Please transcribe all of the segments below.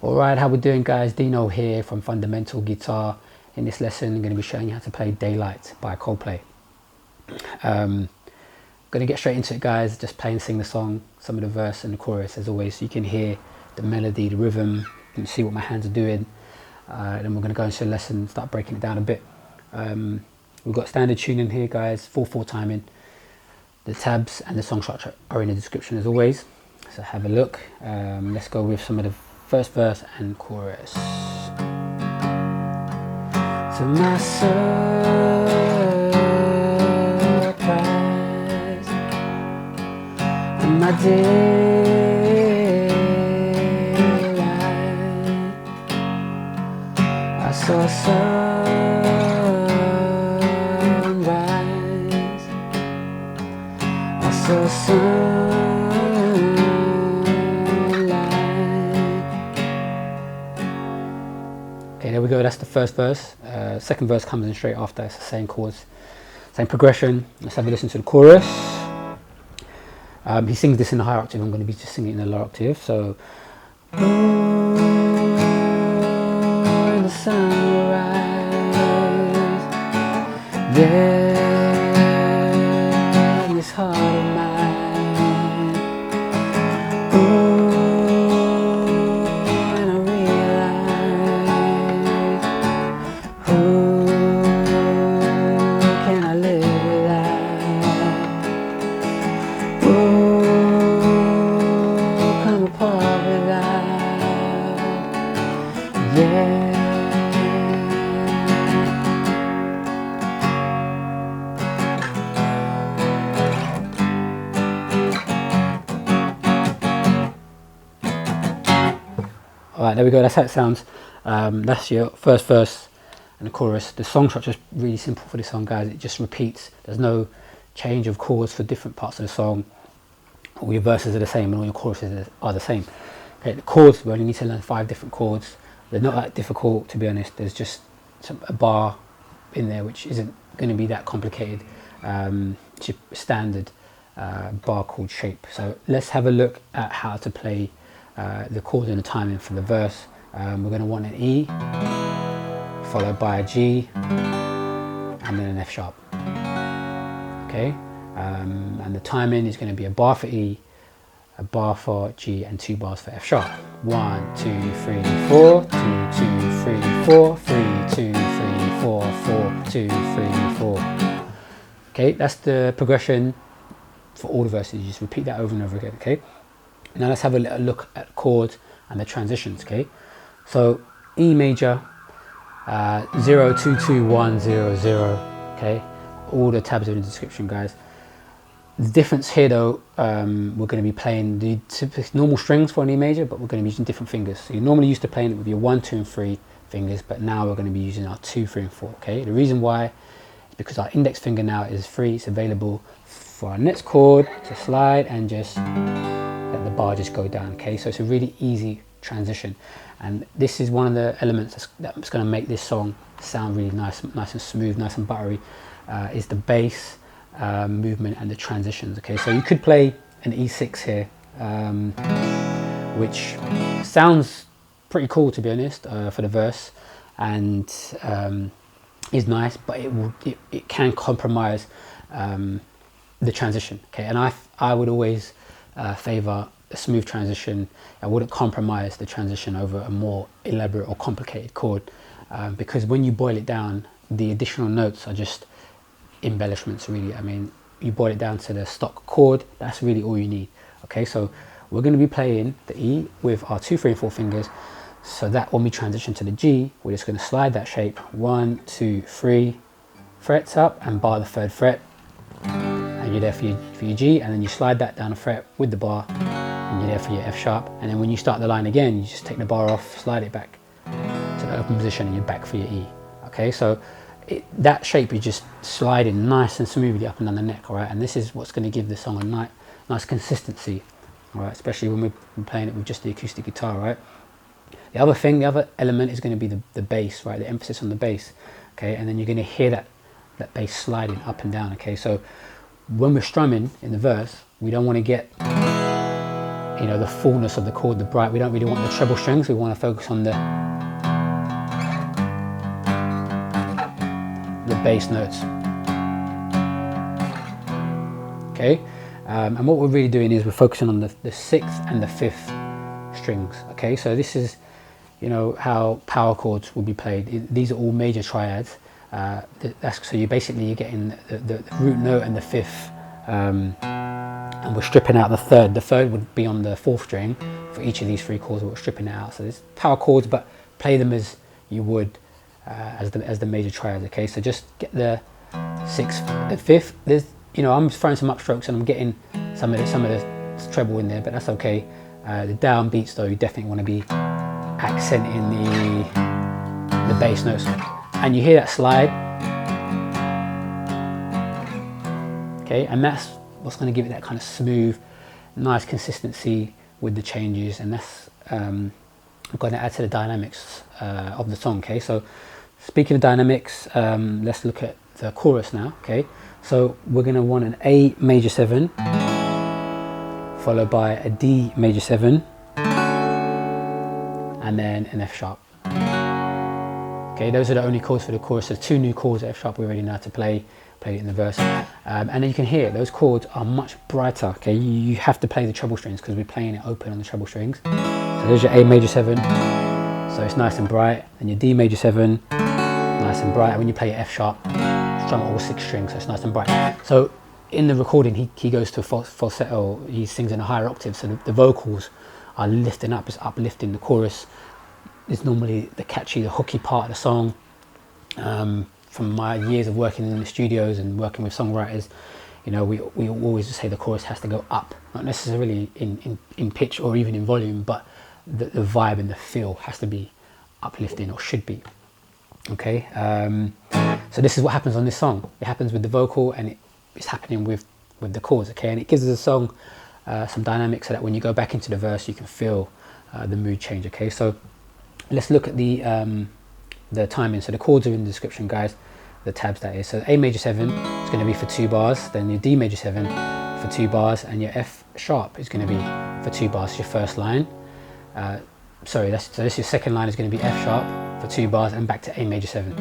Alright, how we doing, guys? Dino here from Fundamental Guitar. In this lesson, I'm going to be showing you how to play Daylight by Coldplay. Going to get straight into it, guys. Just play and sing the song, some of the verse and the chorus as always, so you can hear the melody, the rhythm, and see what my hands are doing. Then we're going to go into the lesson, start breaking it down a bit. We've got standard tuning here, guys, 4/4 timing. The tabs and the song structure are in the description as always, so have a look. Let's go with some of the first verse and chorus. To my surprise and my daylight, I saw sunrise, I saw sunlight. Okay, there we go, that's the first verse. Second verse comes in straight after. It's the same chords, same progression. Let's have a listen to the chorus. He sings this in the high octave. I'm going to be just singing it in the low octave. So, the sunrise, yeah, this heart of mine. And I realize, who can I live without? Come apart without, yeah. Alright, there we go, that's how it sounds. That's your first verse and the chorus. The song structure is really simple for this song, guys. It just repeats. There's no change of chords for different parts of the song. All your verses are the same and all your choruses are the same. Okay, the chords, we only need to learn 5 different chords. They're not that difficult, to be honest. There's just a bar in there which isn't going to be that complicated. It's a standard bar chord shape. So let's have a look at how to play the chords and the timing for the verse. We're going to want an E, followed by a G, and then an F sharp. Okay, and the timing is going to be a bar for E, a bar for G, and 2 bars for F sharp. 1, 2, 3, 4, 2, 2, 3, 4, 3, 2, 3, 4, 4, 2, 3, 4. Okay, that's the progression for all the verses. You just repeat that over and over again. Okay, now let's have a little look at the chords and the transitions. Okay, so E major, 0, 2, 2, 1, 0, 0. Okay, all the tabs are in the description, guys. The difference here though, we're going to be playing the normal strings for an E major, but we're going to be using different fingers. So you're normally used to playing it with your 1, 2 and 3 fingers, but now we're going to be using our 2, 3 and 4. Okay, the reason why is because our index finger now is free. It's available for our next chord to slide and just let the bar just go down. Okay, so it's a really easy transition, and this is one of the elements that's going to make this song sound really nice and smooth, nice and buttery, is the bass movement and the transitions. Okay, so you could play an E6 here, which sounds pretty cool, to be honest, for the verse, and is nice, but it can compromise the transition. Okay, and I would always favor a smooth transition. I wouldn't compromise the transition over a more elaborate or complicated chord, because when you boil it down, the additional notes are just embellishments, really. I mean, you boil it down to the stock chord, that's really all you need. Okay, so we're going to be playing the E with our 2, 3 and 4 fingers, so that when we transition to the G, we're just going to slide that shape 1, 2, 3 frets up and bar the 3rd fret, and you're there for your G, and then you slide that down a fret with the bar, and you're there for your F sharp. And then when you start the line again, you just take the bar off, slide it back to the open position, and you're back for your E. Okay, so that shape is just sliding nice and smoothly up and down the neck. All right, and this is what's going to give the song a nice consistency. All right, especially when we're playing it with just the acoustic guitar. Right, the other element is going to be the bass, right, the emphasis on the bass. Okay, and then you're going to hear that bass sliding up and down. Okay, so when we're strumming in the verse, we don't want to get you know, the fullness of the chord, the bright. We don't really want the treble strings. We want to focus on the bass notes. Okay, and what we're really doing is we're focusing on the sixth and the fifth strings. Okay, so this is, you know, how power chords will be played. These are all major triads. So you're getting the root note and the fifth, and we're stripping out the third. The third would be on the fourth string for each of these three chords. We're stripping it out. So there's power chords, but play them as you would as the major triads. Okay, so just get the sixth, the fifth. There's, you know, I'm throwing some upstrokes and I'm getting some of the treble in there, but that's okay. The downbeats though, you definitely want to be accenting the bass notes, and you hear that slide. Okay, and that's what's going to give it that kind of smooth, nice consistency with the changes, and that's going to add to the dynamics of the song. Okay, so speaking of dynamics, let's look at the chorus now. Okay, so we're going to want an A major 7 followed by a D major 7 and then an F sharp. Okay, those are the only chords for the chorus. There's two new chords at F sharp we already know how to play it in the verse, and then you can hear those chords are much brighter. Okay, you have to play the treble strings because we're playing it open on the treble strings. So there's your A major 7, so it's nice and bright, and your D major 7, nice and bright. And when you play your F sharp, strum all 6 strings, so it's nice and bright. So in the recording, he goes to falsetto. He sings in a higher octave, so the vocals are lifting up. It's uplifting. The chorus is normally the catchy, the hooky part of the song. From my years of working in the studios and working with songwriters, you know, we always just say the chorus has to go up, not necessarily in pitch or even in volume, but the vibe and the feel has to be uplifting, or should be. Okay, so this is what happens on this song. It happens with the vocal, and it's happening with the chords. Okay, and it gives the song some dynamics so that when you go back into the verse, you can feel the mood change. Okay, so let's look at the timing. So the chords are in the description, guys, the tabs that is. So A major 7 is going to be for 2 bars, then your D major 7 for 2 bars, and your F sharp is going to be for 2 bars. Your first line, so this your second line is going to be F sharp for 2 bars and back to A major 7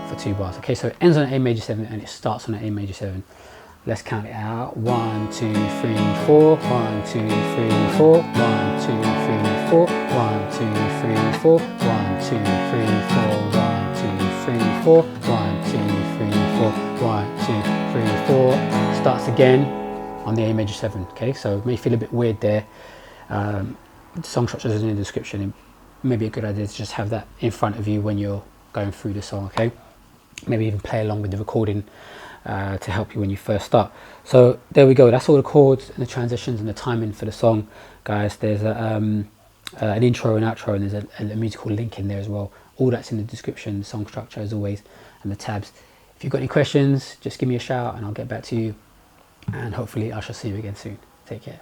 for 2 bars. Okay, so it ends on A major 7 and it starts on an A major 7. Let's count it out. 1, 2, 3, 4. 1, 2, 3, 4. 1, 2, 3, 4. 1, 2, 3, 4. 1, 2, 3, 4. 1, 2, 3, 4. 1, 2, 3, 4. 1, 2, 3, 4. Starts again on the A major 7. Okay, so it may feel a bit weird there. The song structure is in the description. It may be a good idea to just have that in front of you when you're going through the song. Okay, maybe even play along with the recording to help you when you first start. So there we go. That's all the chords and the transitions and the timing for the song, guys. There's an intro and outro, and there's a musical link in there as well. All that's in the description, the song structure as always, and the tabs. If you've got any questions, just give me a shout and I'll get back to you, and hopefully I shall see you again soon. Take care.